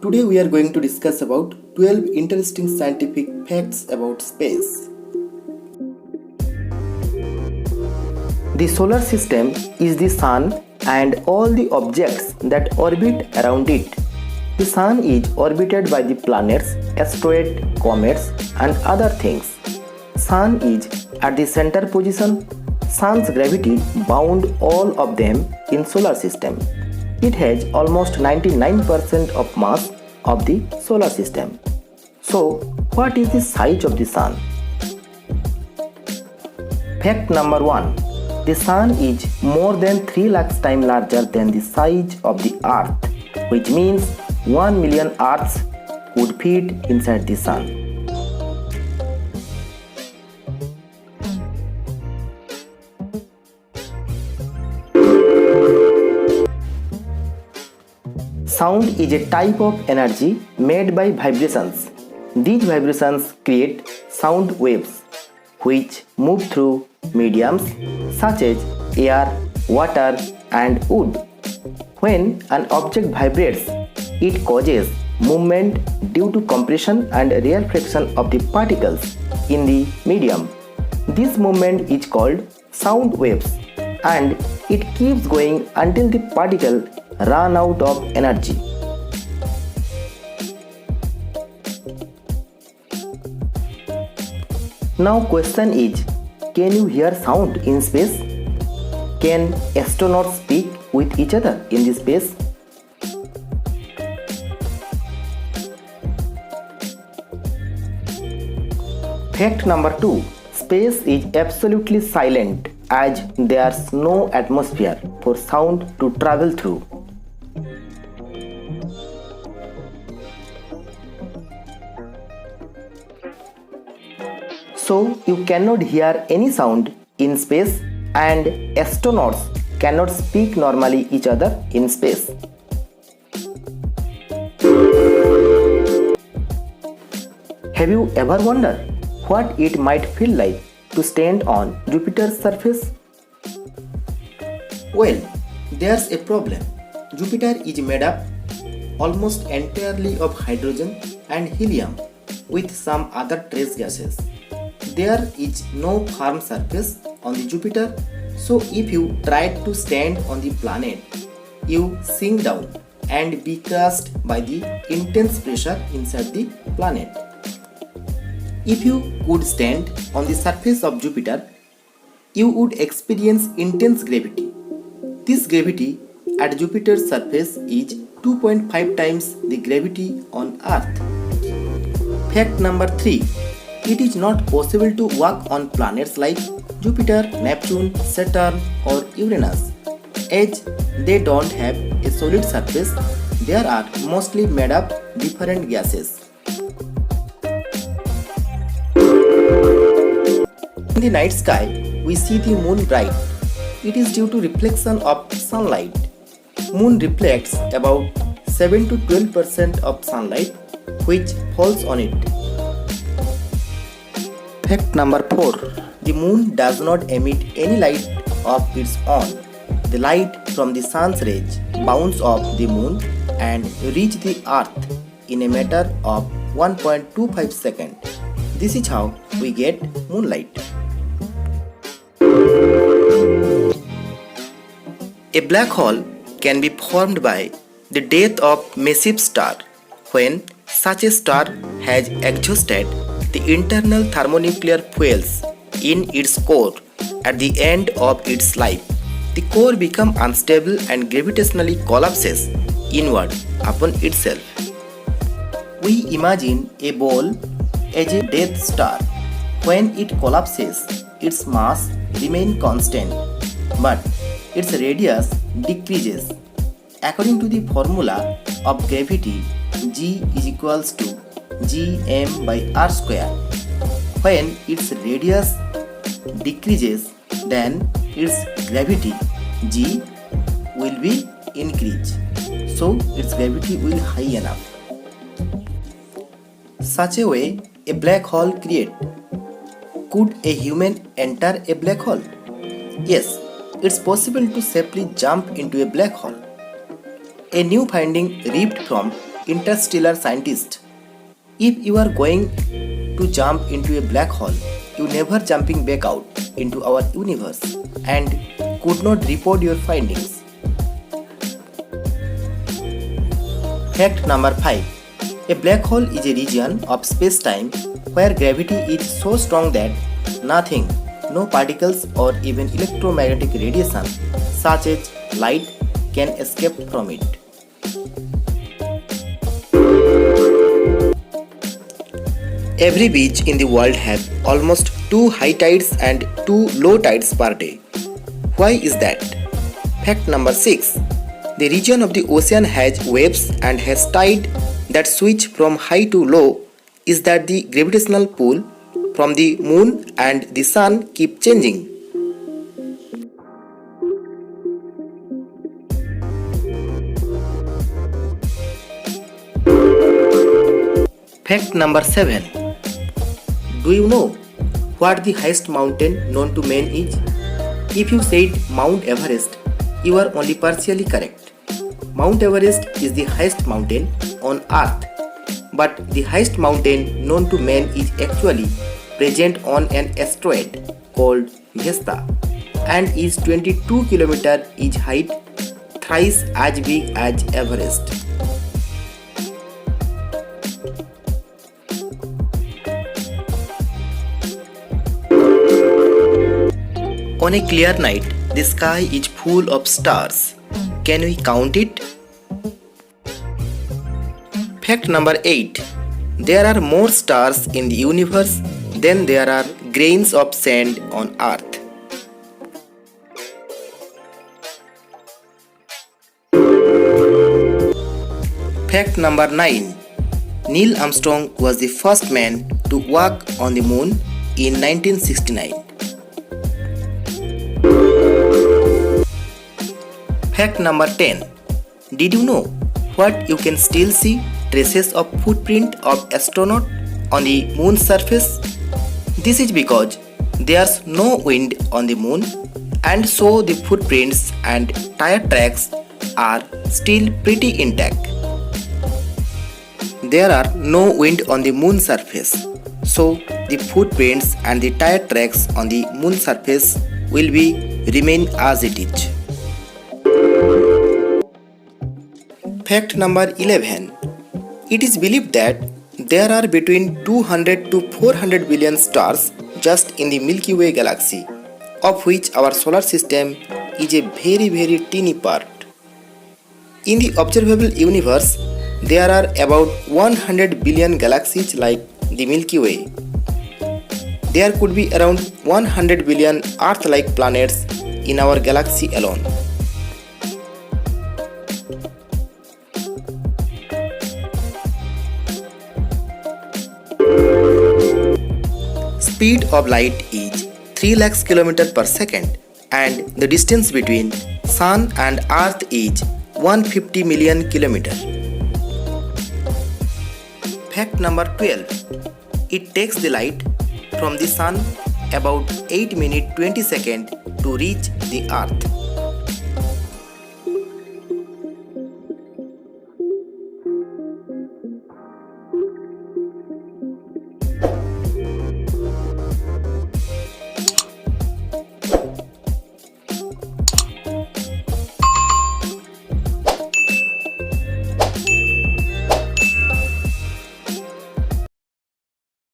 Today we are going to discuss about 12 interesting scientific facts about space. The solar system is the sun and all the objects that orbit around it. The sun is orbited by the planets, asteroids, comets and other things. Sun is at the center position. Sun's gravity bound all of them in solar system. It has almost 99% of mass of the solar system. So, what is the size of the sun? Fact number 1. The sun is more than 3 lakhs times larger than the size of the earth, which means 1 million earths would fit inside the sun. Sound is a type of energy made by vibrations. These vibrations create sound waves, which move through mediums such as air, water, and wood. When an object vibrates, it causes movement due to compression and rarefaction of the particles in the medium. This movement is called sound waves, and it keeps going until the particle run out of energy. Now question is, can you hear sound in space? Can astronauts speak with each other in this space? Fact number 2. Space is absolutely silent as there's no atmosphere for sound to travel through. So you cannot hear any sound in space and astronauts cannot speak normally each other in space. Have you ever wondered what it might feel like to stand on Jupiter's surface? Well, there's a problem. Jupiter is made up almost entirely of hydrogen and helium with some other trace gases. There is no firm surface on the Jupiter, so if you tried to stand on the planet, you sink down and be crushed by the intense pressure inside the planet. If you could stand on the surface of Jupiter, you would experience intense gravity. This gravity at Jupiter's surface is 2.5 times the gravity on Earth. Fact number 3. It is not possible to walk on planets like Jupiter, Neptune, Saturn or Uranus, as they don't have a solid surface. They are mostly made of different gases. In the night sky, we see the moon bright. It is due to reflection of sunlight. Moon reflects about 7 to 12% of sunlight which falls on it. Fact number 4. The moon does not emit any light of its own. The light from the sun's rays bounce off the moon and reach the earth in a matter of 1.25 seconds. This is how we get moonlight. A black hole can be formed by the death of massive star. When such a star has exhausted the internal thermonuclear fuels in its core at the end of its life, the core becomes unstable and gravitationally collapses inward upon itself. We imagine a ball as a death star. When it collapses, its mass remains constant, but its radius decreases. According to the formula of gravity, G is equals to Gm by r square. When its radius decreases, then its gravity G will be increased. So its gravity will high enough. Such a way a black hole create. Could a human enter a black hole? Yes, it's possible to safely jump into a black hole. A new finding reaped from interstellar scientist. If you are going to jump into a black hole, you never jumping back out into our universe and could not report your findings. Fact number 5. A black hole is a region of space-time where gravity is so strong that nothing, no particles or even electromagnetic radiation such as light can escape from it. Every beach in the world has almost 2 high tides and 2 low tides per day. Why is that? Fact number 6. The region of the ocean has waves and has tide that switch from high to low is that the gravitational pull from the moon and the sun keep changing. Fact number 7. Do you know what the highest mountain known to man is? If you said Mount Everest, you are only partially correct. Mount Everest is the highest mountain on earth, but the highest mountain known to man is actually present on an asteroid called Vesta and is 22 km its height, thrice as big as Everest. On a clear night, the sky is full of stars. Can we count it? Fact number 8. There are more stars in the universe than there are grains of sand on earth. Fact number 9. Neil Armstrong was the first man to walk on the moon in 1969. Fact number 10. Did you know what you can still see traces of footprint of astronaut on the moon's surface? This is because there's no wind on the moon and so the footprints and tire tracks are still pretty intact. There are no wind on the moon surface, so the footprints and the tire tracks on the moon surface will remain as it is. Fact number 11. It is believed that there are between 200 to 400 billion stars just in the Milky Way galaxy, of which our solar system is a very teeny part. In the observable universe, there are about 100 billion galaxies like the Milky Way. There could be around 100 billion Earth-like planets in our galaxy alone. Speed of light is 3 lakhs km per second and the distance between Sun and Earth is 150 million km. Fact number 12. It takes the light from the Sun about 8 minutes 20 seconds to reach the Earth.